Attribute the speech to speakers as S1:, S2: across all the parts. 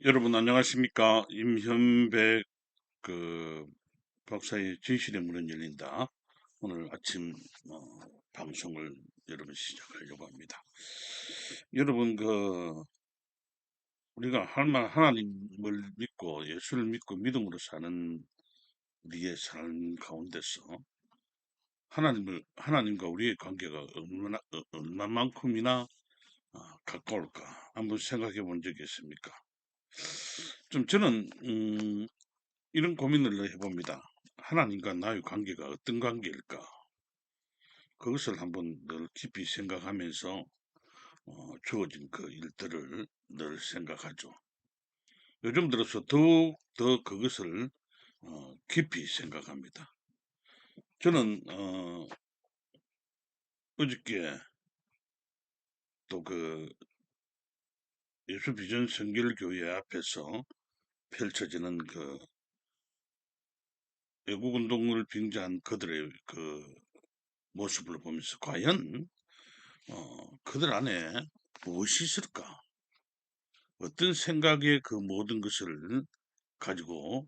S1: 여러분 안녕하십니까? 임현백 그 박사의 진실의 문은 열린다. 오늘 아침 방송을 여러분 시작하려고 합니다. 여러분 우리가 하나님을 믿고 예수를 믿고 믿음으로 사는 우리의 삶 가운데서 하나님과 우리의 관계가 얼마만큼이나 가까울까 한번 생각해 본 적이 있습니까? 좀 저는 이런 고민을 해봅니다. 하나님과 나의 관계가 어떤 관계일까? 그것을 한번 늘 깊이 생각하면서 주어진 그 일들을 늘 생각하죠. 요즘 들어서 더욱 더 그것을 깊이 생각합니다. 저는 어저께 또 그 예수비전 성결교회 앞에서 펼쳐지는 그 애국운동을 빙자한 그들의 그 모습을 보면서 과연 그들 안에 무엇이 있을까? 어떤 생각에 그 모든 것을 가지고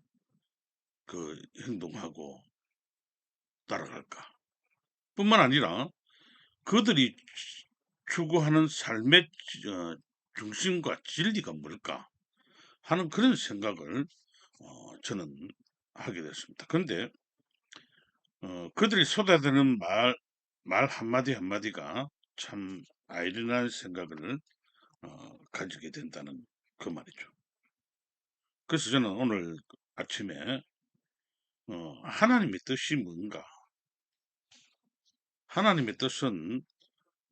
S1: 행동하고 따라갈까? 뿐만 아니라 그들이 추구하는 삶의 중심과 진리가 뭘까? 하는 그런 생각을 저는 하게 됐습니다. 그런데 그들이 쏟아내는 말 한마디 한마디가 참 아이러니한 생각을 가지게 된다는 그 말이죠. 그래서 저는 오늘 아침에 하나님의 뜻이 뭔가? 하나님의 뜻은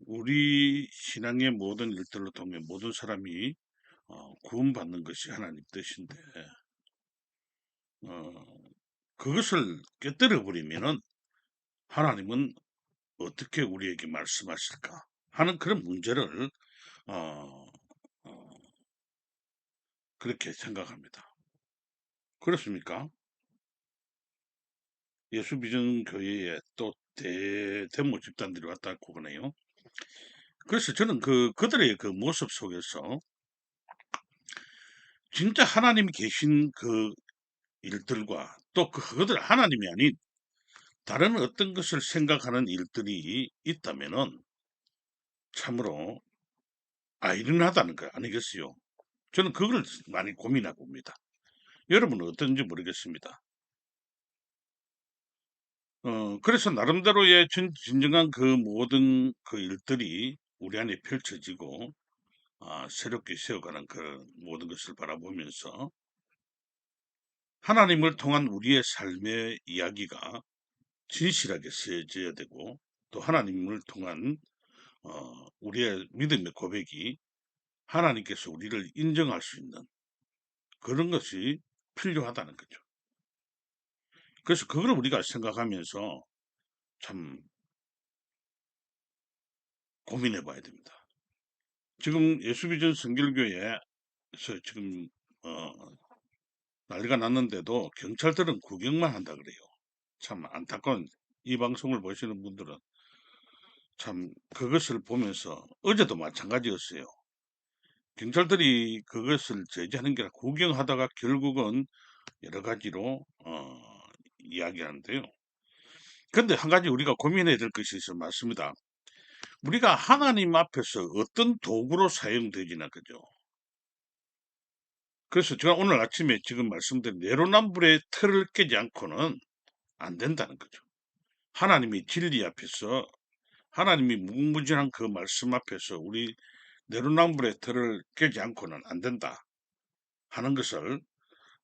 S1: 우리 신앙의 모든 일들을 통해 모든 사람이 구원받는 것이 하나님 뜻인데 어, 그것을 깨뜨려 버리면은 하나님은 어떻게 우리에게 말씀하실까 하는 그런 문제를 어, 어, 그렇게 생각합니다. 그렇습니까? 예수비전교회에 또 대대모 집단들이 왔다 고 그러네요. 그래서 저는 그들의 그 모습 속에서 진짜 하나님이 계신 그 일들과 또 그들 하나님이 아닌 다른 어떤 것을 생각하는 일들이 있다면은 참으로 아이러니하다는 거 아니겠어요? 저는 그걸 많이 고민하고 봅니다. 여러분은 어떤지 모르겠습니다. 그래서 나름대로의 진정한 그 모든 그 일들이 우리 안에 펼쳐지고 새롭게 세워가는 그 모든 것을 바라보면서 하나님을 통한 우리의 삶의 이야기가 진실하게 쓰여져야 되고 또 하나님을 통한 우리의 믿음의 고백이 하나님께서 우리를 인정할 수 있는 그런 것이 필요하다는 거죠. 그래서 그걸 우리가 생각하면서 참 고민해 봐야 됩니다. 지금 예수비전 성결교회에서 지금 어, 난리가 났는데도 경찰들은 구경만 한다 그래요. 참 안타까운 이 방송을 보시는 분들은 참 그것을 보면서 어제도 마찬가지였어요. 경찰들이 그것을 제지하는 게 아니라 구경하다가 결국은 여러 가지로 이야기하는데요. 근데 한 가지 우리가 고민해야 될 것이 있어 맞습니다. 우리가 하나님 앞에서 어떤 도구로 사용되지나 그죠? 그래서 제가 오늘 아침에 지금 말씀드린 내로남불의 틀을 깨지 않고는 안 된다는 거죠. 하나님이 진리 앞에서 하나님이 무궁무진한 그 말씀 앞에서 우리 내로남불의 틀을 깨지 않고는 안 된다 하는 것을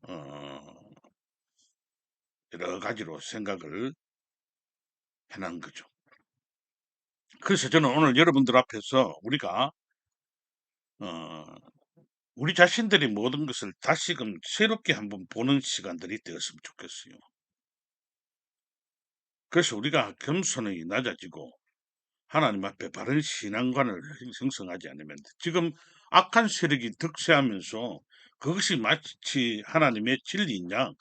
S1: 어, 여러 가지로 생각을 해놓은 거죠. 그래서 저는 오늘 여러분들 앞에서 우리가 어, 우리 자신들이 모든 것을 다시금 새롭게 한번 보는 시간들이 되었으면 좋겠어요. 그래서 우리가 겸손히 낮아지고 하나님 앞에 바른 신앙관을 형성하지 않으면 지금 악한 세력이 득세하면서 그것이 마치 하나님의 진리인 양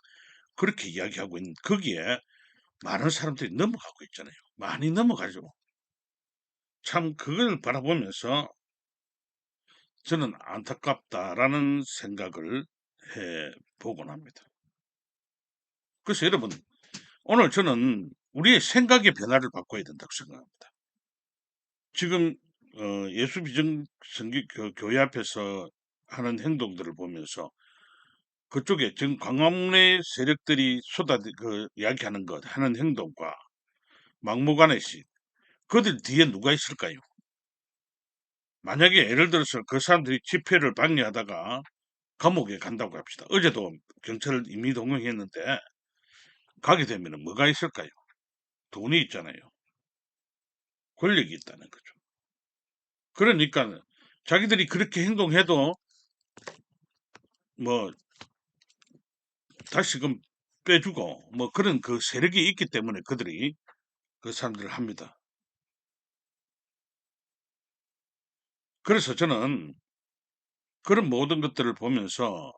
S1: 그렇게 이야기하고 있는 거기에 많은 사람들이 넘어가고 있잖아요. 많이 넘어가죠. 참 그걸 바라보면서 저는 안타깝다라는 생각을 해 보곤 합니다. 그래서 여러분, 오늘 저는 우리의 생각의 변화를 바꿔야 된다고 생각합니다. 지금 예수 비전 선교 교회 앞에서 하는 행동들을 보면서 그쪽에 지금 광화문의 세력들이 이야기하는 것, 하는 행동과 막무가내식, 그들 뒤에 누가 있을까요? 만약에 예를 들어서 그 사람들이 집회를 방해하다가 감옥에 간다고 합시다. 어제도 경찰을 이미 동원했는데 가게 되면 뭐가 있을까요? 돈이 있잖아요. 권력이 있다는 거죠. 그러니까 자기들이 그렇게 행동해도 뭐 다시금 빼주고 뭐 그런 그 세력이 있기 때문에 그들이 그 사람들을 합니다. 그래서 저는 그런 모든 것들을 보면서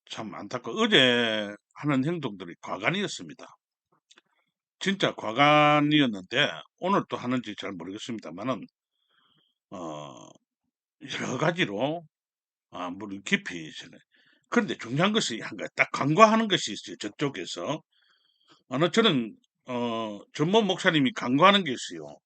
S1: 참 안타까워. 어제 하는 행동들이 과간이었습니다. 진짜 과간이었는데 오늘 또 하는지 잘 모르겠습니다만은 어, 여러 가지로 물론 깊이 있어요. 그런데 중요한 것이 한 가지 딱 간과하는 것이 있어요. 저쪽에서 저는 전모 목사님이 간과하는 게 있어요.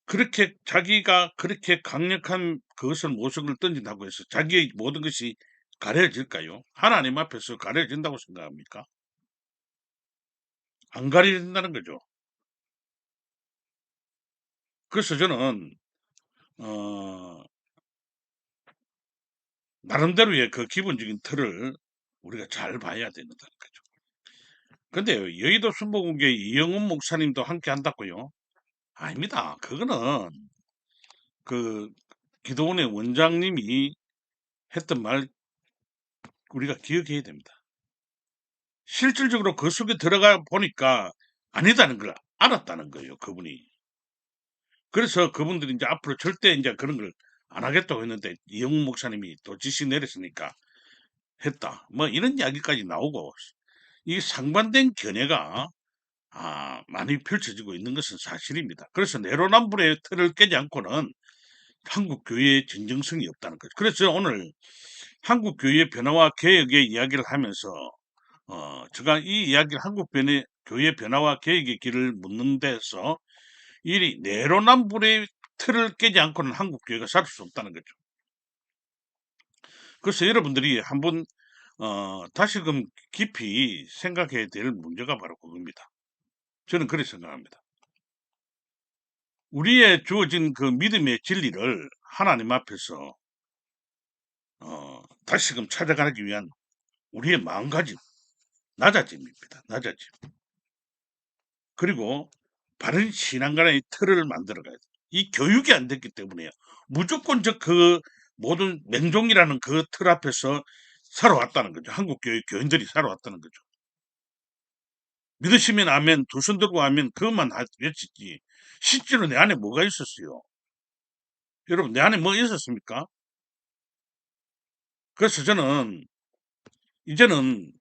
S1: 그렇게 자기가 그렇게 강력한 그것을 모성을 던진다고 해서 자기의 모든 것이 가려질까요? 하나님 앞에서 가려진다고 생각합니까? 안 가려진다는 거죠. 그래서 저는 어, 나름대로의 그 기본적인 틀을 우리가 잘 봐야 된다는 거죠. 근데 여의도 순복음교회 이영훈 목사님도 함께 한다고요? 아닙니다. 그거는 그 기도원의 원장님이 했던 말 우리가 기억해야 됩니다. 실질적으로 그 속에 들어가 보니까 아니다는 걸 알았다는 거예요, 그분이. 그래서 그분들이 이제 앞으로 절대 이제 그런 걸 안 하겠다고 했는데 이영웅 목사님이 또 지시 내렸으니까 했다. 뭐 이런 이야기까지 나오고 이 상반된 견해가 많이 펼쳐지고 있는 것은 사실입니다. 그래서 내로남불의 틀을 깨지 않고는 한국 교회의 진정성이 없다는 거죠. 그래서 오늘 한국 교회의 변화와 개혁의 이야기를 하면서 제가 이 이야기를 교회 변화와 개혁의 길을 묻는 데서 이 내로남불의 틀을 깨지 않고는 한국 교회가 살 수 없다는 거죠. 그래서 여러분들이 한번 다시금 깊이 생각해야 될 문제가 바로 그겁니다. 저는 그렇게 생각합니다. 우리의 주어진 그 믿음의 진리를 하나님 앞에서 다시금 찾아가기 위한 우리의 마음가짐, 낮아짐입니다. 낮아짐. 그리고 바른 신앙관의 틀을 만들어 가야 돼요. 이 교육이 안 됐기 때문에요. 무조건적 그 모든 맹종이라는 그 틀 앞에서 살아왔다는 거죠. 한국 교인들이 살아왔다는 거죠. 믿으시면 아멘, 두 손 들고 아멘, 그것만 외치지. 실제로 내 안에 뭐가 있었어요? 여러분, 내 안에 뭐 있었습니까? 그래서 저는 이제는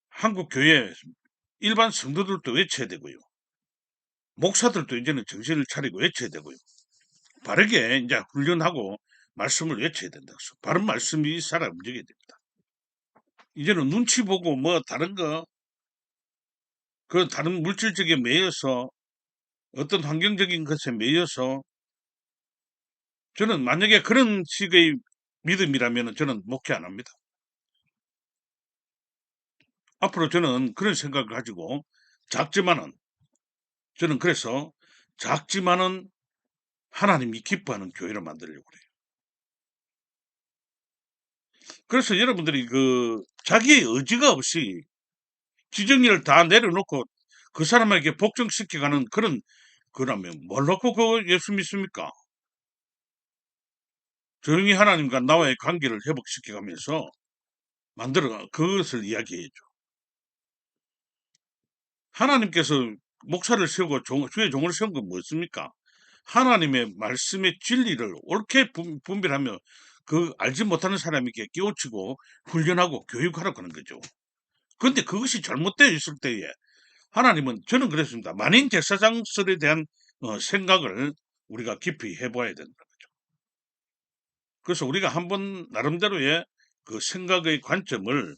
S1: 한국 교회 일반 성도들도 외쳐야 되고요. 목사들도 이제는 정신을 차리고 외쳐야 되고요. 바르게 이제 훈련하고 말씀을 외쳐야 된다. 바른 말씀이 살아 움직여야 됩니다. 이제는 눈치 보고 뭐 다른 거, 그 다른 물질적에 매여서 어떤 환경적인 것에 매여서 저는 만약에 그런 식의 믿음이라면 저는 목회 안 합니다. 앞으로 저는 그런 생각을 가지고 작지만은 저는 그래서 작지만은 하나님이 기뻐하는 교회를 만들려고 그래요. 그래서 여러분들이 그 자기의 의지가 없이 지정의를 다 내려놓고 그 사람에게 복종시켜가는 그러면 뭘 놓고 그 예수 믿습니까? 조용히 하나님과 나와의 관계를 회복시켜가면서 만들어 그것을 이야기해야죠. 하나님께서 목사를 세우고 주의 종을 세운 건 뭐습니까? 하나님의 말씀의 진리를 옳게 분별하며 그 알지 못하는 사람에게 깨우치고 훈련하고 교육하라고 하는 거죠. 그런데 그것이 잘못되어 있을 때에 하나님은 저는 그랬습니다. 만인 제사장설에 대한 생각을 우리가 깊이 해봐야 된다. 그래서 우리가 한번 나름대로의 그 생각의 관점을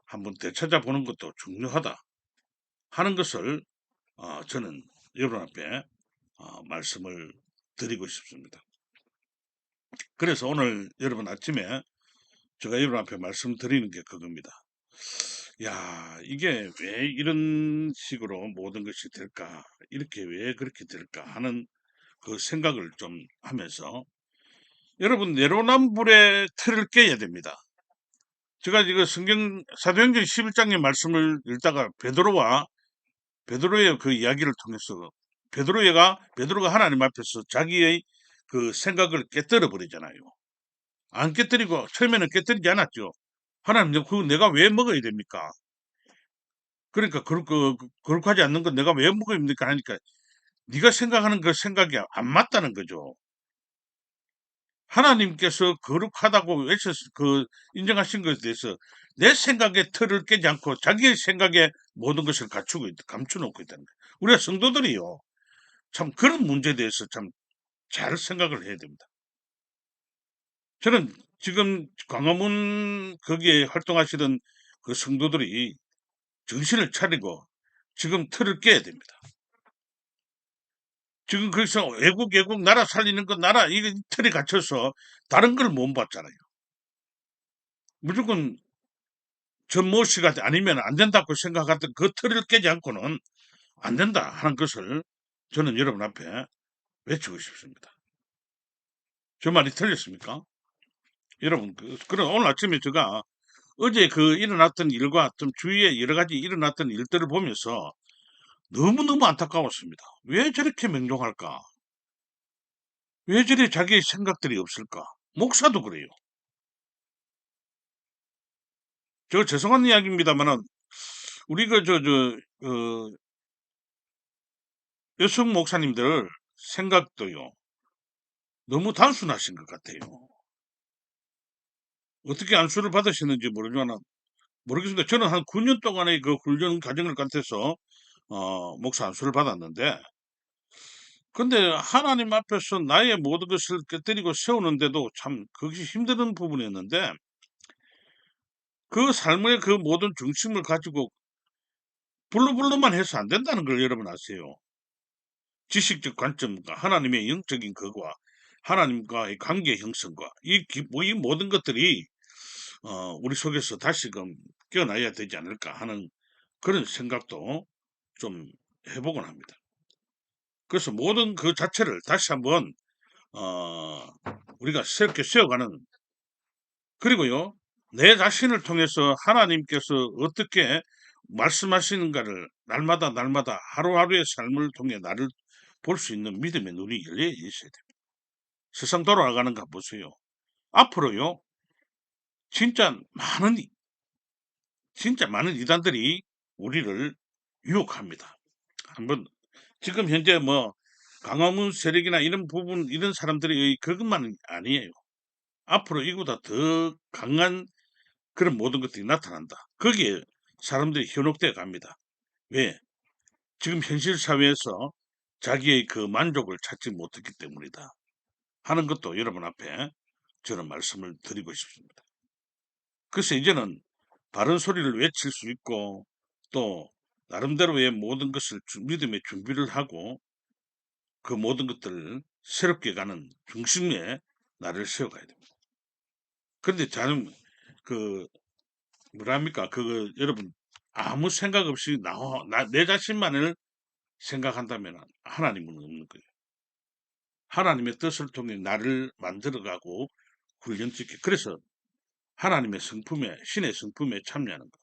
S1: 한번 되찾아보는 것도 중요하다 하는 것을 저는 여러분 앞에 말씀을 드리고 싶습니다. 그래서 오늘 여러분 아침에 제가 여러분 앞에 말씀드리는 게 그겁니다. 야, 이게 왜 이런 식으로 모든 것이 될까? 이렇게 왜 그렇게 될까? 하는 그 생각을 좀 하면서 여러분 내로남불의 틀을 깨야 됩니다. 제가 이거 성경 사도행전 11장의 말씀을 읽다가 베드로의 그 이야기를 통해서 베드로가 하나님 앞에서 자기의 그 생각을 깨뜨려 버리잖아요. 안 깨뜨리고 처음에는 깨뜨리지 않았죠. 하나님, 그거 내가 왜 먹어야 됩니까? 그러니까 그렇게 하지 않는 건 내가 왜 먹어야 됩니까? 하니까 네가 생각하는 그 생각이 안 맞다는 거죠. 하나님께서 거룩하다고 인정하신 것에 대해서 내 생각의 틀을 깨지 않고 자기의 생각에 모든 것을 감춰놓고 있다는 거예요. 우리가 성도들이요. 참 그런 문제에 대해서 참 잘 생각을 해야 됩니다. 저는 지금 광화문 거기에 활동하시던 그 성도들이 정신을 차리고 지금 틀을 깨야 됩니다. 지금 그래서 외국 나라 살리는 거 나라 이게 틀에 갇혀서 다른 걸 못 봤잖아요. 무조건 전모 씨가 아니면 안 된다고 생각했던 그 틀을 깨지 않고는 안 된다 하는 것을 저는 여러분 앞에 외치고 싶습니다. 저 말이 틀렸습니까? 여러분, 그럼 오늘 아침에 제가 어제 그 일어났던 일과 좀 주위에 여러 가지 일어났던 일들을 보면서 너무너무 안타까웠습니다. 왜 저렇게 맹종할까? 왜 저리 자기의 생각들이 없을까? 목사도 그래요. 저 죄송한 이야기입니다만은 우리 여성 목사님들 생각도요. 너무 단순하신 것 같아요. 어떻게 안수를 받으셨는지 모르겠습니다. 저는 한 9년 동안의 그 훈련 과정을 같아서 목사 안수를 받았는데 근데 하나님 앞에서 나의 모든 것을 깨뜨리고 세우는데도 참 그것이 힘든 부분이었는데 그 삶의 그 모든 중심을 가지고 블루블루만 해서 안 된다는 걸 여러분 아세요. 지식적 관점과 하나님의 영적인 그와 하나님과의 관계 형성과 이 모든 것들이 우리 속에서 다시금 깨어나야 되지 않을까 하는 그런 생각도 좀 해보곤 합니다. 그래서 모든 그 자체를 다시 한번 어, 우리가 새롭게 세워가는 그리고요 내 자신을 통해서 하나님께서 어떻게 말씀하시는가를 날마다 하루하루의 삶을 통해 나를 볼 수 있는 믿음의 눈이 열려 있어야 됩니다. 세상 돌아가는 거 보세요. 앞으로요 진짜 많은 이단들이 우리를 유혹합니다. 한번 지금 현재 뭐 강화문 세력이나 이런 부분 이런 사람들이 그것만 아니에요. 앞으로 이보다 더 강한 그런 모든 것들이 나타난다. 거기에 사람들이 현혹되어 갑니다. 왜? 지금 현실 사회에서 자기의 그 만족을 찾지 못했기 때문이다. 하는 것도 여러분 앞에 저는 말씀을 드리고 싶습니다. 그래서 이제는 바른 소리를 외칠 수 있고 또 나름대로의 모든 것을 믿음의 준비를 하고 그 모든 것들을 새롭게 가는 중심에 나를 세워가야 됩니다. 그런데 저는 그 뭐랍니까 여러분 아무 생각 없이 내 자신만을 생각한다면 하나님은 없는 거예요. 하나님의 뜻을 통해 나를 만들어가고 훈련시켜 그래서 하나님의 성품에 신의 성품에 참여하는 거.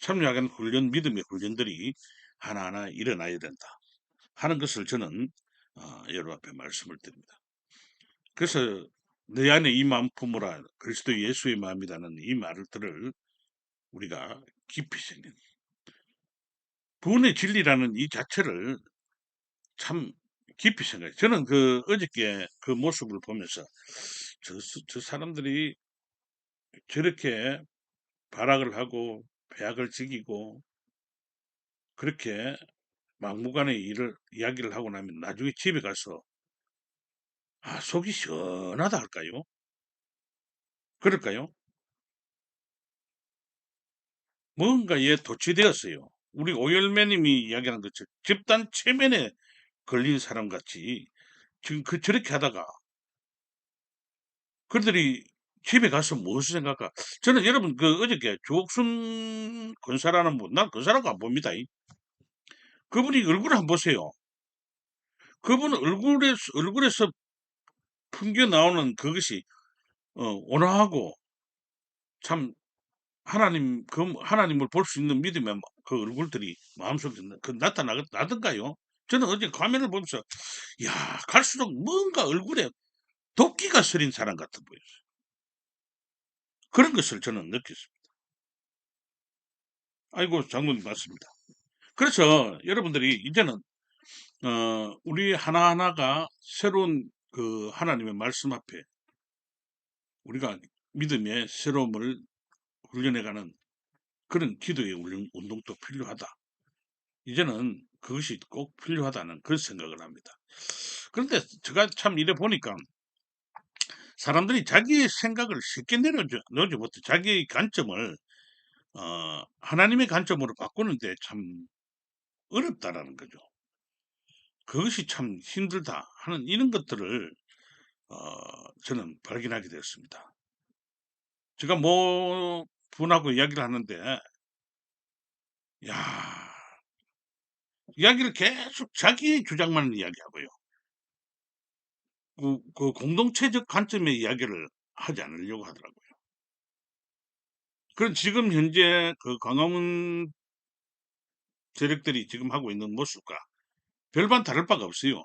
S1: 참여하는 훈련 믿음의 훈련들이 하나하나 일어나야 된다 하는 것을 저는 여러분 앞에 말씀을 드립니다. 그래서 내 안에 이 마음 품으라 그리스도 예수의 마음이라는 이 말들을 우리가 깊이 생긴 구원의 진리라는 이 자체를 참 깊이 생각해요. 저는 그 어저께 그 모습을 보면서 저 사람들이 저렇게 발악을 하고 배악을 지기고 그렇게 막무가내 이야기를 하고 나면 나중에 집에 가서 속이 시원하다 할까요? 그럴까요? 뭔가에 도취되었어요. 우리 오열매님이 이야기하는 것처럼 집단 체면에 걸린 사람 같이 지금 저렇게 하다가 그들이 집에 가서 무엇을 생각할까? 저는 여러분 어저께 조옥순 권사라는 분, 난 권사라고 안 봅니다. 그분이 얼굴을 한번 보세요. 그분 얼굴에서 풍겨 나오는 그것이 온화하고 참 하나님을 볼 수 있는 믿음의 그 얼굴들이 마음속에 나던가요? 저는 어제 화면을 보면서 야, 갈수록 뭔가 얼굴에 도끼가 서린 사람 같아 보였어요. 그런 것을 저는 느꼈습니다. 아이고, 장로님 맞습니다. 그래서 여러분들이 이제는 우리 하나하나가 새로운 그 하나님의 말씀 앞에 우리가 믿음의 새로움을 훈련해가는 그런 기도의 운동도 필요하다. 이제는 그것이 꼭 필요하다는 그런 생각을 합니다. 그런데 제가 참 이래 보니까 사람들이 자기의 생각을 쉽게 내려놓지 못해 자기의 관점을 하나님의 관점으로 바꾸는데 참 어렵다라는 거죠. 그것이 참 힘들다 하는 이런 것들을 저는 발견하게 되었습니다. 제가 뭐 분하고 이야기를 하는데 야, 이야기를 계속 자기의 주장만 이야기하고요. 그 공동체적 관점의 이야기를 하지 않으려고 하더라고요. 그럼 지금 현재 그 광화문 세력들이 지금 하고 있는 모습과 별반 다를 바가 없어요.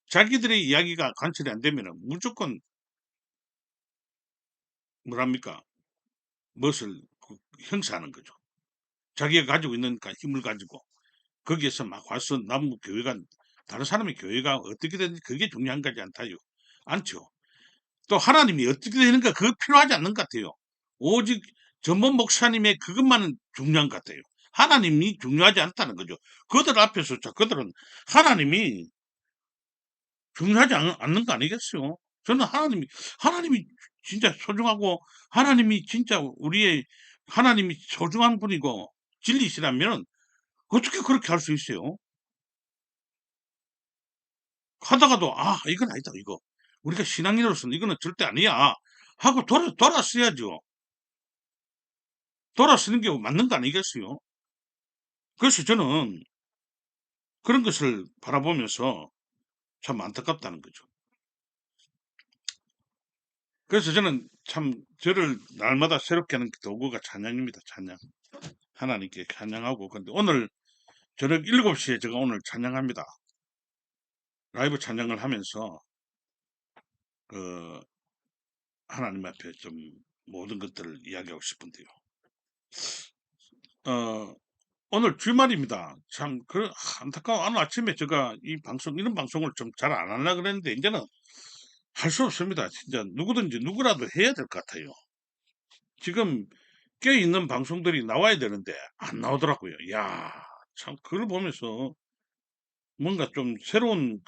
S1: 자기들의 이야기가 관철이 안 되면 무조건 뭐랍니까? 무엇을 형사하는 거죠. 자기가 가지고 있는 힘을 가지고 거기에서 막 와서 남부 교회가 다른 사람의 교회가 어떻게 되는지 그게 중요한 거지 않죠. 또 하나님이 어떻게 되는가 그거 필요하지 않는 것 같아요. 오직 전문 목사님의 그것만은 중요한 것 같아요. 하나님이 중요하지 않다는 거죠. 그들 앞에서 그들은 하나님이 중요하지 않는 거 아니겠어요? 저는 하나님이 진짜 소중하고 하나님이 진짜 하나님이 소중한 분이고 진리시라면 어떻게 그렇게 할 수 있어요? 하다가도 이건 아니다 이거 우리가 신앙인으로서는 이거는 절대 아니야 하고 돌아서야죠. 돌아서는 게 맞는 거 아니겠어요? 그래서 저는 그런 것을 바라보면서 참 안타깝다는 거죠. 그래서 저는 참 저를 날마다 새롭게 하는 도구가 찬양입니다. 찬양. 하나님께 찬양하고 근데 오늘 저녁 7시에 제가 오늘 찬양합니다. 라이브 찬양을 하면서 그 하나님 앞에 좀 모든 것들을 이야기하고 싶은데요. 어, 오늘 주말입니다. 참, 안타까워. 오늘 아침에 제가 이런 방송을 좀 잘 안 하려고 그랬는데, 이제는 할 수 없습니다. 진짜 누구라도 해야 될 것 같아요. 지금 껴있는 방송들이 나와야 되는데, 안 나오더라고요. 야, 참, 그걸 보면서 뭔가 좀 새로운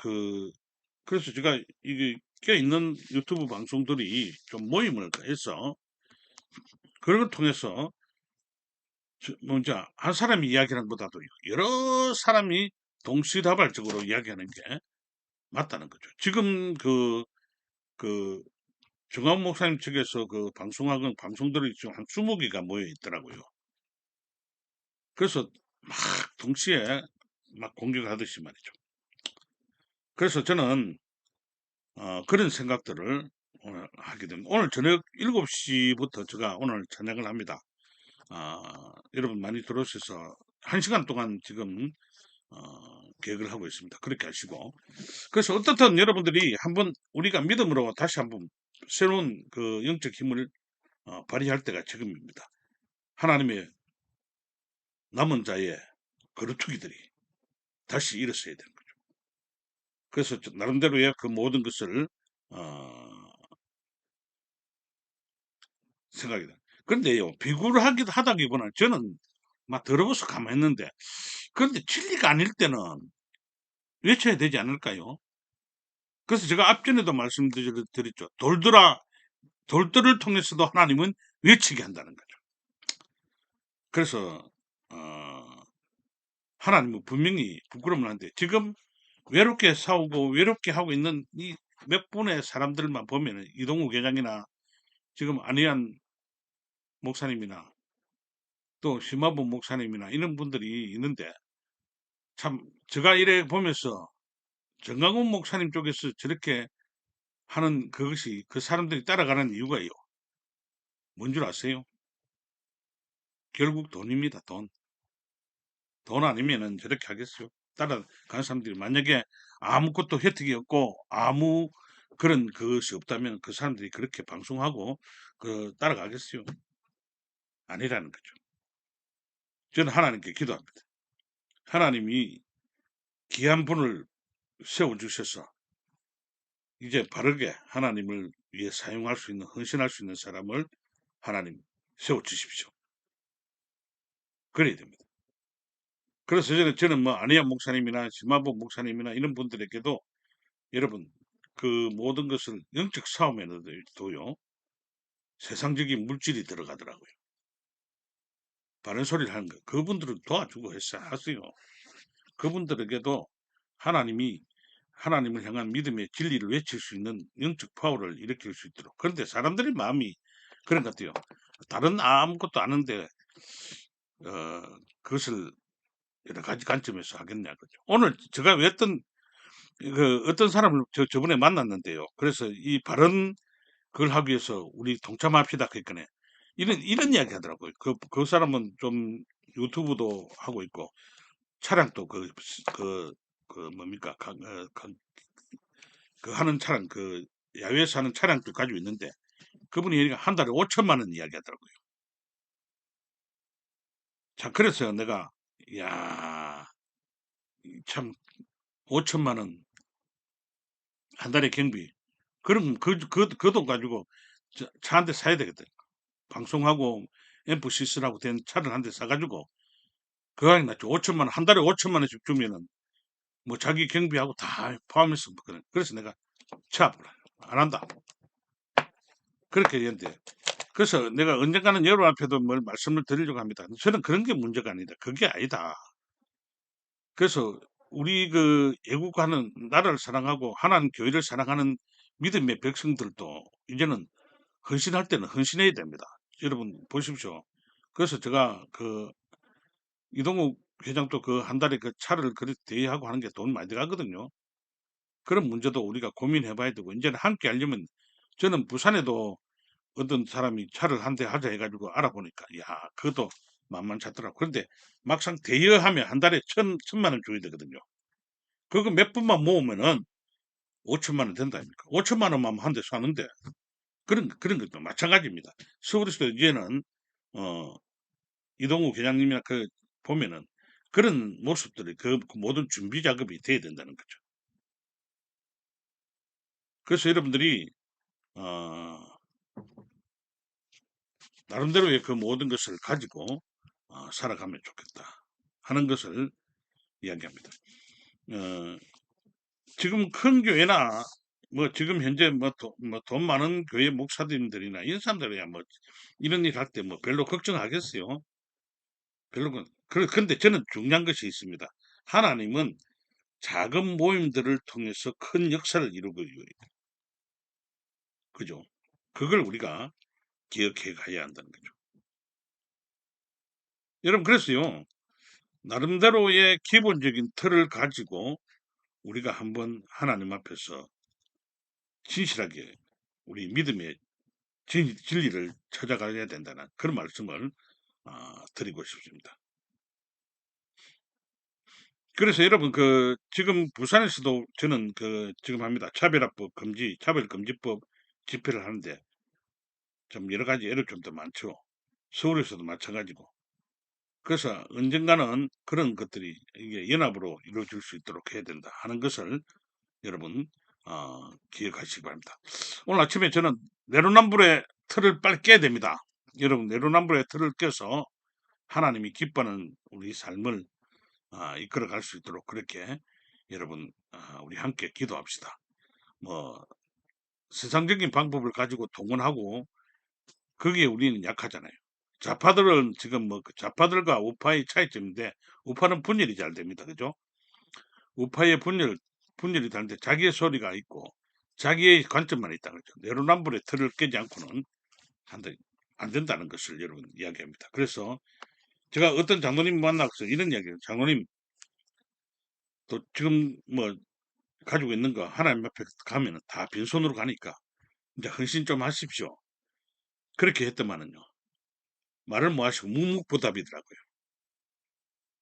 S1: 그래서 제가 이게 껴있는 유튜브 방송들이 좀 모임을 해서, 그런 걸 통해서 먼저 한 사람이 이야기하는 것보다도 여러 사람이 동시다발적으로 이야기하는 게 맞다는 거죠. 지금 그 정한 목사님 측에서 그 방송하는 방송들이 지금 한 20개가 모여 있더라고요. 그래서 막 동시에 막 공격을 하듯이 말이죠. 그래서 저는 그런 생각들을 오늘 하게 됩니다. 오늘 저녁 7시부터 제가 오늘 찬양을 합니다. 여러분 많이 들어오셔서 1시간 동안 지금 계획을 하고 있습니다. 그렇게 하시고. 그래서 어떻든 여러분들이 한번 우리가 믿음으로 다시 한번 새로운 그 영적 힘을 발휘할 때가 지금입니다. 하나님의 남은 자의 거루투기들이 다시 일어서야 되는 거죠. 그래서 나름대로의 그 모든 것을 어, 생각이 다 그런데요, 비굴 하다기보다는 저는 막 더러워서 가만히 있는데, 그런데 진리가 아닐 때는 외쳐야 되지 않을까요? 그래서 제가 앞전에도 말씀드렸죠. 돌들아 돌들을 통해서도 하나님은 외치게 한다는 거죠. 그래서 하나님은 분명히 부끄러움을 하는데 지금 외롭게 싸우고 외롭게 하고 있는 이 몇 분의 사람들만 보면은 이동욱 회장이나 지금 안희안 목사님이나 또 심화봉 목사님이나 이런 분들이 있는데 참 제가 이래 보면서 정강훈 목사님 쪽에서 저렇게 하는 그것이 그 사람들이 따라가는 이유가요. 뭔 줄 아세요? 결국 돈입니다. 돈. 돈 아니면은 저렇게 하겠어요. 따라가는 사람들이 만약에 아무것도 혜택이 없고 아무 그런 그것이 없다면 그 사람들이 그렇게 방송하고 그 따라가겠어요. 아니라는 거죠. 저는 하나님께 기도합니다. 하나님이 귀한 분을 세워주셔서 이제 바르게 하나님을 위해 사용할 수 있는, 헌신할 수 있는 사람을 하나님 세워주십시오. 그래야 됩니다. 그래서 저는 뭐 안희연 목사님이나 심화보 목사님이나 이런 분들에게도 여러분 그 모든 것을 영적 싸움에도요 세상적인 물질이 들어가더라고요. 바른 소리를 하는 거 그분들을 도와주고 하세요. 그분들에게도 하나님이 하나님을 향한 믿음의 진리를 외칠 수 있는 영적 파워를 일으킬 수 있도록. 그런데 사람들의 마음이 그런 것 같아요. 다른 아무것도 아는데 그것을 여러 가지 관점에서 하겠냐 그죠. 오늘 제가 왜 어떤 사람을 저번에 만났는데요. 그래서 이 바른 그걸 하기 위해서 우리 동참합시다 그랬거든요. 이런 이야기 하더라고요. 그 사람은 좀 유튜브도 하고 있고 차량도 뭡니까 그 하는 차량 야외에서 하는 차량도 가지고 있는데 그분이 한 달에 5천만 원 이야기 하더라고요. 자 그래서 내가 야 참 5천만 원 한 달에 경비 그럼 그 돈 가지고 차 한 대 사야 되겠다. 방송하고 앰프 시스라고 된 차를 한 대 사가지고 그거 낫죠. 5천만 원, 한 달에 5천만 원씩 주면은 뭐 자기 경비하고 다 포함해서 뭐 그래. 그래서 내가 안 한다. 그렇게 얘기했는데 그래서 내가 언젠가는 여러분 앞에도 뭘 말씀을 드리려고 합니다. 저는 그런 게 문제가 아니다. 그게 아니다. 그래서 우리 그 애국하는 나라를 사랑하고 하나님 교회를 사랑하는 믿음의 백성들도 이제는 헌신할 때는 헌신해야 됩니다. 여러분 보십시오. 그래서 제가 그 이동욱 회장도 그 한 달에 그 차를 그렇게 대여하고 하는 게 돈 많이 들어가거든요. 그런 문제도 우리가 고민해 봐야 되고 이제는 함께 하려면 저는 부산에도 어떤 사람이 차를 한 대 하자 해가지고 알아보니까 야 그것도 만만찮더라고. 그런데 막상 대여하면 한 달에 천만 원 줘야 되거든요. 그거 몇 분만 모으면은 5천만 원 된다 아닙니까? 5천만 원만 한 대 사는데 그런 것도 마찬가지입니다. 서울에서도 이제는 어 이동우 회장님이나 보면은 그런 모습들이 그 모든 준비 작업이 돼야 된다는 거죠. 그래서 여러분들이 어, 나름대로의 그 모든 것을 가지고 살아가면 좋겠다 하는 것을 이야기합니다. 어, 지금 큰 교회나 뭐 지금 현재 돈 많은 교회 목사님들이나 이런 사람들이야 뭐 이런 일 할 때 뭐 별로 걱정하겠어요. 그런데 저는 중요한 것이 있습니다. 하나님은 작은 모임들을 통해서 큰 역사를 이루고 있어요. 그죠? 그걸 우리가 기억해 가야 한다는 거죠. 여러분, 그랬어요. 나름대로의 기본적인 틀을 가지고 우리가 한번 하나님 앞에서 진실하게 우리 믿음의 진리를 찾아가야 된다는 그런 말씀을 드리고 싶습니다. 그래서 여러분, 지금 부산에서도 저는 지금 합니다. 차별금지법 집회를 하는데 좀 여러 가지 어려움도 많죠. 서울에서도 마찬가지고. 그래서 언젠가는 그런 것들이 이게 연합으로 이루어질 수 있도록 해야 된다 하는 것을 여러분 기억하시기 바랍니다. 오늘 아침에 저는 내로남불의 틀을 빨리 깨야 됩니다. 여러분 내로남불의 틀을 깨서 하나님이 기뻐하는 우리 삶을 이끌어갈 수 있도록 그렇게 여러분 우리 함께 기도합시다. 뭐 세상적인 방법을 가지고 동원하고 거기에 우리는 약하잖아요. 좌파들은 지금 뭐 좌파들과 우파의 차이점인데 우파는 분열이 잘 됩니다. 그죠? 우파의 분열이 다른데 자기의 소리가 있고 자기의 관점만 있다 그러죠. 내로남불의 틀을 깨지 않고는 안 된다는 것을 여러분 이야기합니다. 그래서 제가 어떤 장로님 만나서 이런 이야기를 장로님 또 지금 뭐 가지고 있는 거 하나님 앞에 가면은 다 빈손으로 가니까 이제 헌신 좀 하십시오. 그렇게 했더만은요. 말을 뭐 하시고 묵묵부답이더라고요.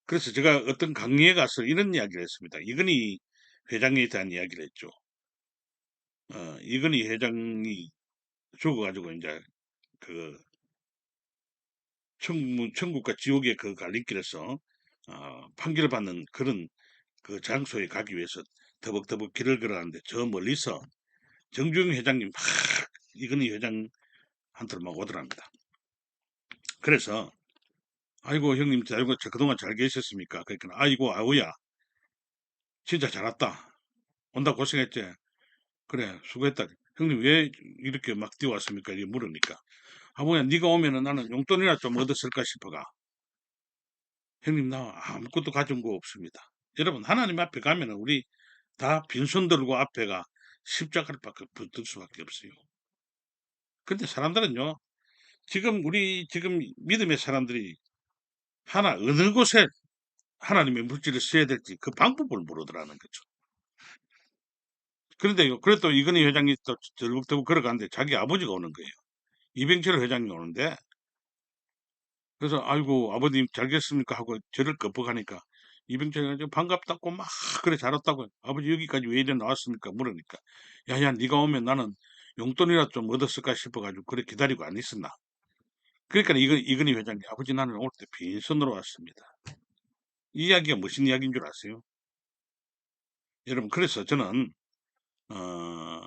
S1: 그래서 제가 어떤 강의에 가서 이런 이야기를 했습니다. 이건희 회장에 대한 이야기를 했죠. 이건희 회장이 죽어가지고 이제 그 천국과 지옥의 그 갈림길에서 판결을 받는 그런 그 장소에 가기 위해서 더벅더벅 길을 걸어가는데 저 멀리서 정주영 회장님 막 이건희 회장한테 막 오더랍니다. 그래서 아이고 형님 그동안 잘 계셨습니까? 그러니까 아이고 아우야 진짜 잘 왔다. 온다 고생했지. 그래 수고했다. 형님 왜 이렇게 막 뛰어왔습니까? 이렇게 물으니까 아버야 네가 오면은 나는 용돈이나 좀 얻었을까 싶어가. 형님 나 아무것도 가진 거 없습니다. 여러분 하나님 앞에 가면은 우리 다 빈손 들고 앞에가 십자가를 밖에 붙들 수밖에 없어요. 근데 사람들은요 우리 지금 믿음의 사람들이 하나 어느 곳에 하나님의 물질을 써야 될지 그 방법을 모르더라는 거죠. 그런데요 그래도 이건희 회장이 또 절벅절벅 걸어가는데 자기 아버지가 오는 거예요. 이병철 회장이 오는데 그래서 아이고 아버님 잘 계셨습니까 하고 저를 끄덕하니까 이병철이 아주 반갑다고 막 그래 잘 왔다고 아버지 여기까지 왜 이래 나왔습니까 물으니까 야야 네가 오면 나는 용돈이라 좀 얻었을까 싶어가지고 그래 기다리고 안 있었나. 그러니까 이건희 회장님 아버지 나는 올 때 빈손으로 왔습니다. 이 이야기가 무슨 이야기인 줄 아세요? 여러분 그래서 저는 어,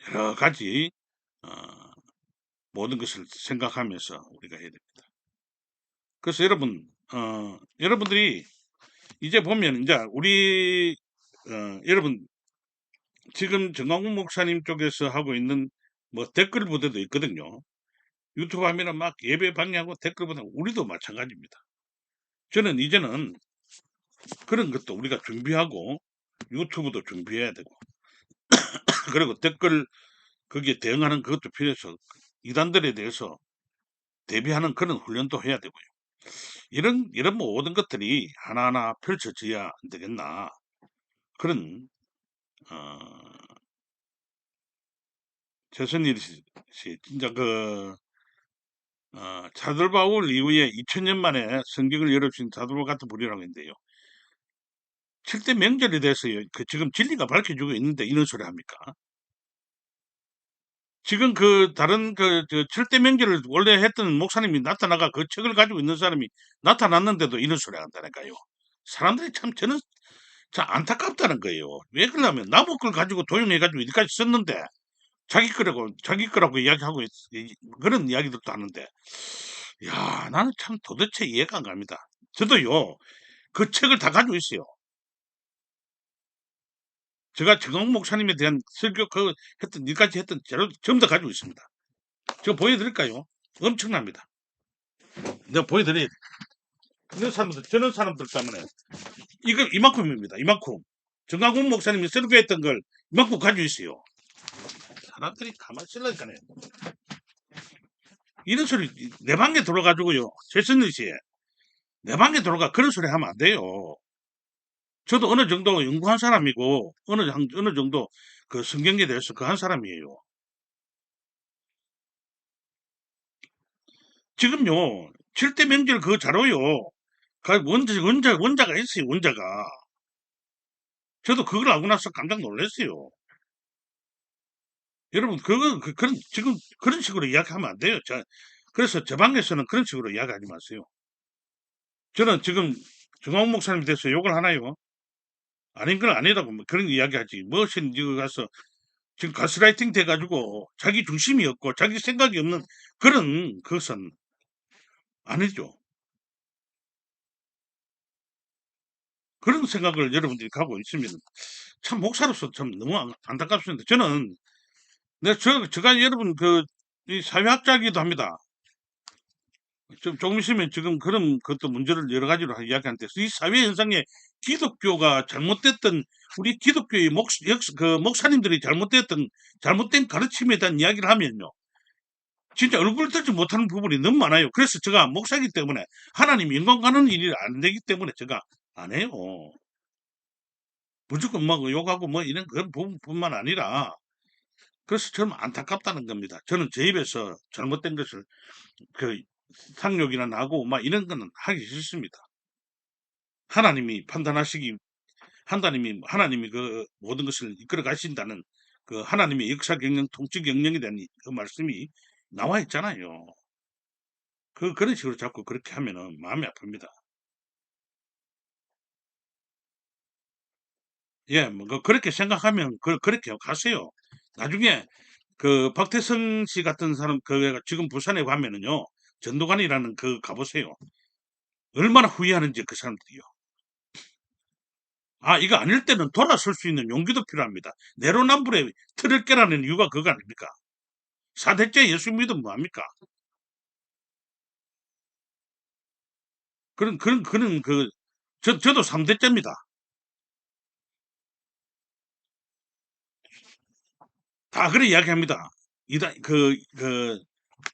S1: 여러 가지 어, 모든 것을 생각하면서 우리가 해야 됩니다. 그래서 여러분들이 이제 보면 이제 우리 여러분 지금 정광훈 목사님 쪽에서 하고 있는 뭐 댓글 부대도 있거든요. 유튜브 하면은 막 예배 방해하고 댓글 부대 우리도 마찬가지입니다. 저는 이제는 그런 것도 우리가 준비하고 유튜브도 준비해야 되고 그리고 댓글 거기에 대응하는 그것도 필요해서 이단들에 대해서 대비하는 그런 훈련도 해야 되고요. 이런 모든 것들이 하나하나 펼쳐져야 안 되겠나 그런 어, 최선일 씨 진짜 차돌바울 이후에 2000년 만에 성경을 열어주신 차돌바울 같은 분이라고 했는데요. 7대 명절에 대해서 지금 진리가 밝혀지고 있는데 이런 소리 합니까? 지금 다른 7대 명절을 원래 했던 목사님이 나타나가 그 책을 가지고 있는 사람이 나타났는데도 이런 소리 한다니까요. 사람들이 참 저는 참 안타깝다는 거예요. 왜 그러냐면 남의 걸 가지고 도용해가지고 이렇게까지 썼는데 자기 거라고 이야기하고 그런 이야기들도 하는데 야 나는 참 도대체 이해가 안 갑니다. 저도요 그 책을 다 가지고 있어요. 제가 정광 목사님에 대한 설교 했던 일까지 했던 자료 전부 다 가지고 있습니다. 제가 보여드릴까요? 엄청납니다. 내가 보여드려야 돼. 저는 사람들 때문에 이거 이만큼입니다. 이만큼 정광훈 목사님이 설교했던 걸 이만큼 가지고 있어요. 사람들이 가만히 있으니까요. 이런 소리 내 방에 들어가지고요. 최선희 씨, 내 방에 들어가 그런 소리 하면 안 돼요. 저도 어느 정도 연구한 사람이고 어느 정도 그 성경에 대해서 그 한 사람이에요. 지금요 7대 명절 그 자료요. 그 원자가 있어요. 원자가. 저도 그걸 알고 나서 깜짝 놀랐어요. 여러분 그런 지금 그런 식으로 이야기하면 안 돼요. 그래서 저 방에서는 그런 식으로 이야기하지 마세요. 저는 지금 정황 목사님 대해서 욕을 하나요? 아닌 건 아니라고 뭐 그런 이야기하지. 무엇인 이거 가서 지금 가스라이팅 돼가지고 자기 중심이 없고 자기 생각이 없는 그런 것은 아니죠. 그런 생각을 여러분들이 가고 있으면 참 목사로서 참 너무 안타깝습니다. 저는 제가 여러분, 이 사회학자이기도 합니다. 조금 있으면 지금 그런 것도 문제를 여러 가지로 이야기하는데, 이 사회 현상에 기독교가 잘못됐던, 우리 기독교의 목사님들이 잘못된 가르침에 대한 이야기를 하면요. 진짜 얼굴 들지 못하는 부분이 너무 많아요. 그래서 제가 목사이기 때문에 하나님 인간 가는 일이 안 되기 때문에 제가 안 해요. 무조건 막 욕하고 뭐 이런 그런 부분뿐만 아니라 그래서 저는 안타깝다는 겁니다. 저는 제 입에서 잘못된 것을 그 상욕이나 나고 막 이런 거는 하기 싫습니다. 하나님이 판단하시기 하나님이 그 모든 것을 이끌어 가신다는 그 하나님의 역사 경영, 통치 경영에 대한 그 말씀이 나와 있잖아요. 그런 식으로 자꾸 그렇게 하면은 마음이 아픕니다. 예, 뭐 그렇게 생각하면 그렇게 가세요. 나중에 그 박태성 씨 같은 사람 그 지금 부산에 가면은요. 전도관이라는 그 가보세요. 얼마나 후회하는지 그 사람들이요. 아, 이거 아닐 때는 돌아설 수 있는 용기도 필요합니다. 내로남불에 틀을 깨라는 이유가 그거 아닙니까? 사대째 예수 믿으면 뭐합니까? 저도 3대째입니다. 다 그래 이야기합니다.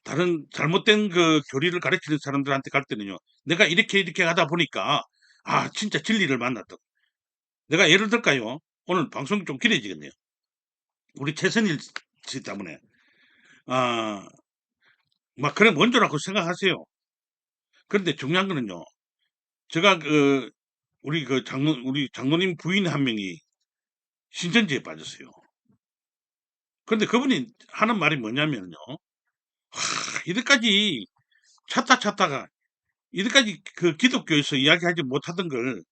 S1: 다른 잘못된 그 교리를 가르치는 사람들한테 갈 때는요. 내가 이렇게 하다 보니까, 아, 진짜 진리를 만났다. 내가 예를 들까요? 오늘 방송이 좀 길어지겠네요. 우리 최선일 씨 때문에. 아, 막 그런 원조라고 생각하세요. 그런데 중요한 거는요. 제가 우리 장로님 부인 한 명이 신천지에 빠졌어요. 그런데 그분이 하는 말이 뭐냐면요. 이때까지 찾다가 이때까지 그 기독교에서 이야기하지 못하던 걸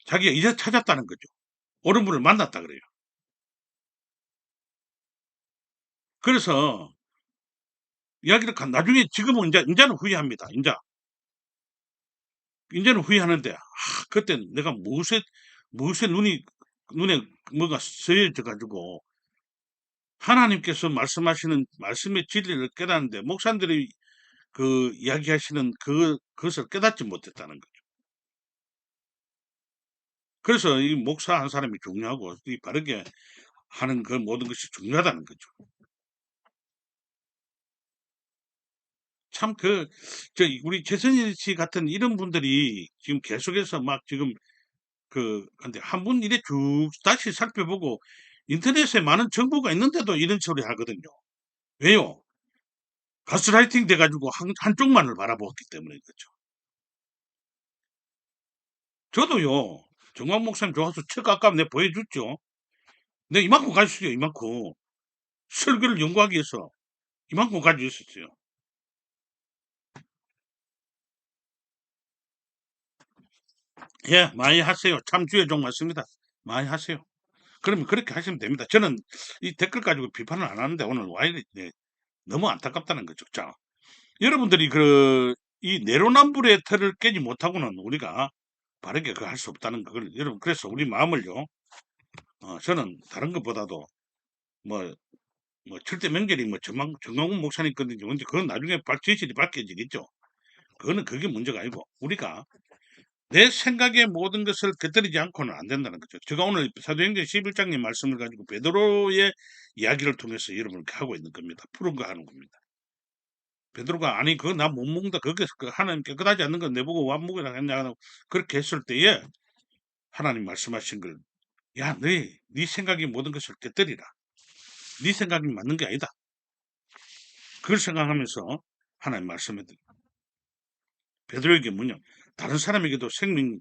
S1: 자기가 이제 찾았다는 거죠. 옳은 분을 만났다 그래요. 그래서 나중에 지금은 이제는 후회합니다. 이제는 후회하는데, 그때 내가 무엇에 눈에 뭐가 쓰여져 가지고 하나님께서 말씀하시는 말씀의 진리를 깨닫는데 목사님들이 그 이야기하시는 그것을 깨닫지 못했다는 거죠. 그래서 이 목사 한 사람이 중요하고 이 바르게 하는 그 모든 것이 중요하다는 거죠. 참 우리 최선희 씨 같은 이런 분들이 지금 계속해서 막 지금 근데 한 분 이래 쭉 다시 살펴보고 인터넷에 많은 정보가 있는데도 이런 소리 하거든요. 왜요? 가스라이팅 돼가지고 한쪽만을 바라보았기 때문에 그렇죠. 저도요, 정광 목사님 좋아서 책 아까 내 보여줬죠. 내 이만큼 가지고 있어요, 이만큼. 설교를 연구하기 위해서 이만큼 가지고 있었어요. 예, 많이 하세요. 참 주의 종 맞습니다. 많이 하세요. 그러면 그렇게 하시면 됩니다. 저는 이 댓글 가지고 비판을 안 하는데 오늘 와 이래 너무 안타깝다는 거죠. 자, 여러분들이 이 내로남불의 틀을 깨지 못하고는 우리가 바르게 할 수 없다는 걸 여러분 그래서 우리 마음을요. 저는 다른 것보다도 뭐 철대 명절이 뭐 정광훈 목사님 건지 뭔지 그건 나중에 진실이 밝혀지겠죠. 그게 문제가 아니고 우리가 내 생각의 모든 것을 곁들이지 않고는 안 된다는 거죠. 제가 오늘 사도행전 11장의 말씀을 가지고 베드로의 이야기를 통해서 여러분께 하고 있는 겁니다. 푸른 거 하는 겁니다. 베드로가 아니 그거 나 못 먹는다. 그게 하나님 깨끗하지 않는 건 내보고 와 먹으라 했냐 그렇게 했을 때에 하나님 말씀하신 걸 야, 네 생각이 모든 것을 곁들이라. 네 생각이 맞는 게 아니다. 그걸 생각하면서 하나님 말씀해 베드로에게 뭐냐 다른 사람에게도 생명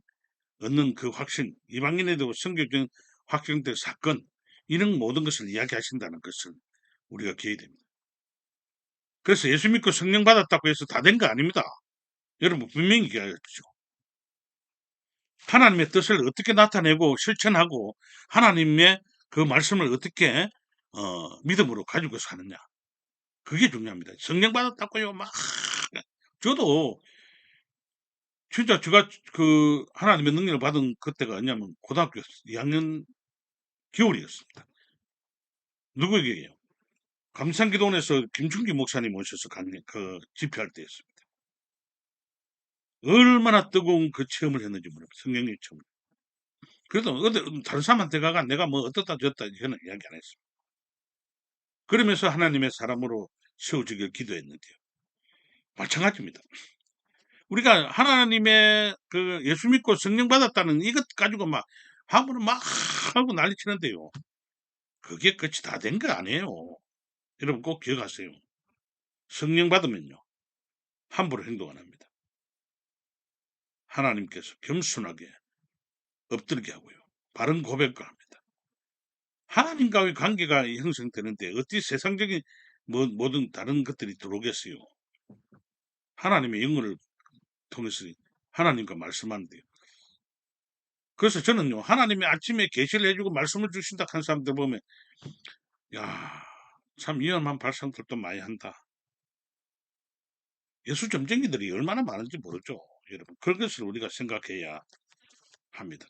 S1: 얻는 그 확신, 이방인에도 성경적 확정된 사건 이런 모든 것을 이야기하신다는 것을 우리가 기해야 됩니다. 그래서 예수 믿고 성령 받았다고 해서 다 된 거 아닙니다. 여러분 분명히 기하십시오. 하나님의 뜻을 어떻게 나타내고 실천하고 하나님의 그 말씀을 어떻게 믿음으로 가지고 사느냐. 그게 중요합니다. 성령 받았다고요. 막 저도 진짜 제가 그 하나님의 능력을 받은 그때가 언냐면 고등학교 2학년 겨울이었습니다. 누구에게요? 감산기도원에서 김충기 목사님 오셔서 집회할 때였습니다. 얼마나 뜨거운 그 체험을 했는지 모릅니다. 성령님 체험. 그래도 다른 사람한테 가가 내가 뭐 어떻다 저었다 저는 이야기 안 했습니다. 그러면서 하나님의 사람으로 세워지길 기도했는데요. 마찬가지입니다. 우리가 하나님의 그 예수 믿고 성령 받았다는 이것 가지고 막 함부로 막 하고 난리치는데요. 그게 끝이 다 된 거 아니에요. 여러분 꼭 기억하세요. 성령 받으면요. 함부로 행동 안 합니다. 하나님께서 겸손하게 엎드리게 하고요. 바른 고백을 합니다. 하나님과의 관계가 형성되는데 어찌 세상적인 모든 다른 것들이 들어오겠어요. 하나님의 영혼을 통해서 하나님과 말씀하는데요. 그래서 저는요. 하나님이 아침에 계시를 해주고 말씀을 주신다 하는 사람들 보면 야, 참 위험한 발상들도 많이 한다. 예수 점쟁이들이 얼마나 많은지 모르죠. 여러분. 그것을 우리가 생각해야 합니다.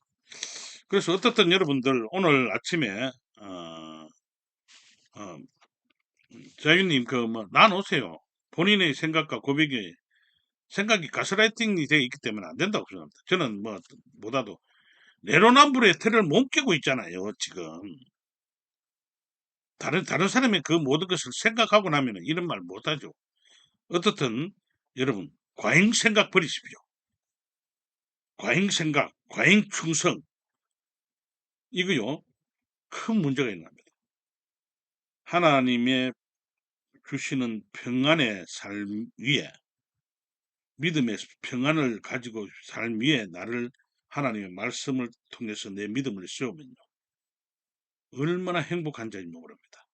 S1: 그래서 어떻든 여러분들 오늘 아침에 어, 자유님 나누세요. 본인의 생각과 고백이 생각이 가스라이팅이 되어 있기 때문에 안 된다고 생각합니다. 저는 보다도 내로남불의 틀을 못 깨고 있잖아요. 지금 다른 사람의 그 모든 것을 생각하고 나면 이런 말 못하죠. 어떻든 여러분 과잉 생각 버리십시오. 과잉 생각, 과잉 충성 이거요 큰 문제가 있는 겁니다. 하나님의 주시는 평안의 삶 위에 믿음의 평안을 가지고 삶 위에 나를 하나님의 말씀을 통해서 내 믿음을 세우면요. 얼마나 행복한 자인지 모릅니다.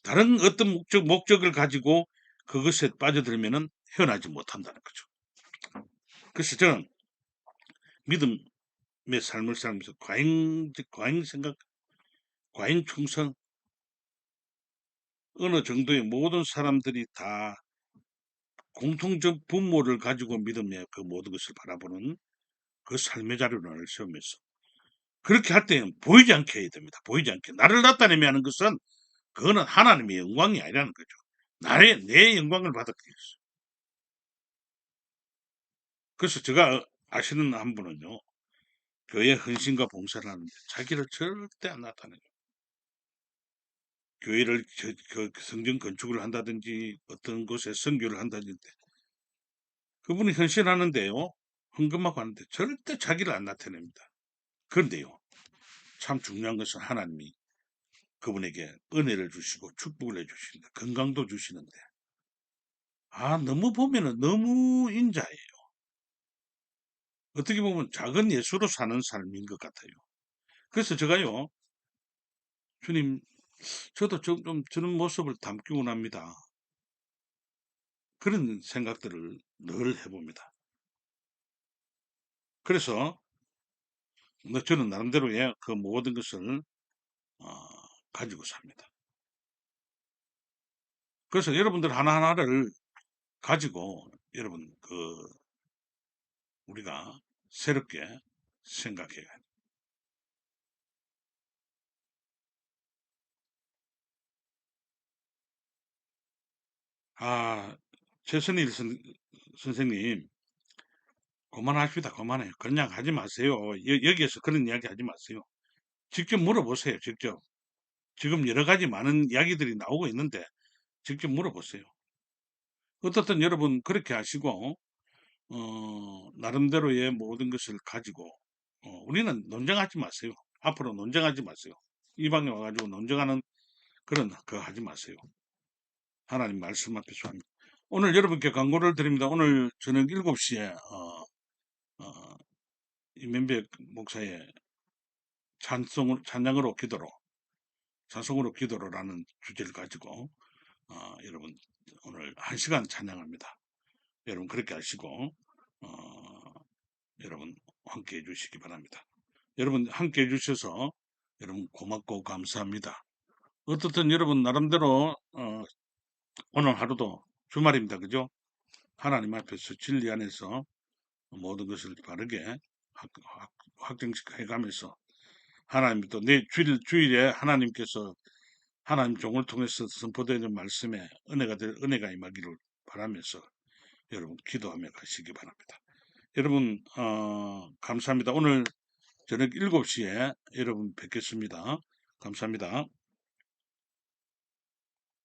S1: 다른 어떤 목적을 가지고 그것에 빠져들면은 헤어나지 못한다는 거죠. 그래서 저는 믿음의 삶을 살면서 과잉 생각, 과잉 충성, 어느 정도의 모든 사람들이 다 공통적 분모를 가지고 믿음의 그 모든 것을 바라보는 그 삶의 자료를 세우면서 그렇게 할 때는 보이지 않게 해야 됩니다. 보이지 않게. 나를 나타내며 하는 것은 그거는 하나님의 영광이 아니라는 거죠. 내 영광을 받았기 위해서. 그래서 제가 아시는 한 분은요. 교회 헌신과 봉사를 하는데 자기를 절대 안 나타내요. 교회를 성전 건축을 한다든지 어떤 곳에 선교를 한다든지 그분이 헌신하는데요. 헌금하고 하는데 절대 자기를 안 나타냅니다. 그런데요. 참 중요한 것은 하나님이 그분에게 은혜를 주시고 축복을 해주시는데 건강도 주시는데 너무 보면은 너무 인자해요. 어떻게 보면 작은 예수로 사는 삶인 것 같아요. 그래서 제가요. 주님 저도 좀 저런 모습을 담기곤 합니다. 그런 생각들을 늘 해봅니다. 그래서 저는 나름대로의 그 모든 것을 어, 가지고 삽니다. 그래서 여러분들 하나하나를 가지고 여러분 우리가 새롭게 생각해야 해요. 최선일 선생님 그만합시다. 그만해요. 그냥 하지 마세요. 여기에서 그런 이야기 하지 마세요. 직접 물어보세요. 직접. 지금 여러 가지 많은 이야기들이 나오고 있는데 직접 물어보세요. 어떻든 여러분 그렇게 하시고 나름대로의 모든 것을 가지고 우리는 논쟁하지 마세요. 앞으로 논쟁하지 마세요. 이 방에 와가지고 논쟁하는 그런 거 하지 마세요. 하나님 말씀 앞에 수합니다. 오늘 여러분께 광고를 드립니다. 오늘 저녁 7시에 이면백 목사의 찬양으로 기도로 찬송으로 기도로라는 주제를 가지고 여러분 오늘 1시간 찬양합니다. 여러분 그렇게 하시고 여러분 함께 해주시기 바랍니다. 여러분 함께 해주셔서 여러분 고맙고 감사합니다. 어떻든 여러분 나름대로 오늘 하루도 주말입니다. 그죠? 하나님 앞에서 진리 안에서 모든 것을 바르게 확정시켜 가면서 하나님 또 내 주일에 하나님께서 하나님 종을 통해서 선포되는 말씀에 은혜가 임하기를 바라면서 여러분 기도하며 가시기 바랍니다. 여러분 감사합니다. 오늘 저녁 7시에 여러분 뵙겠습니다. 감사합니다.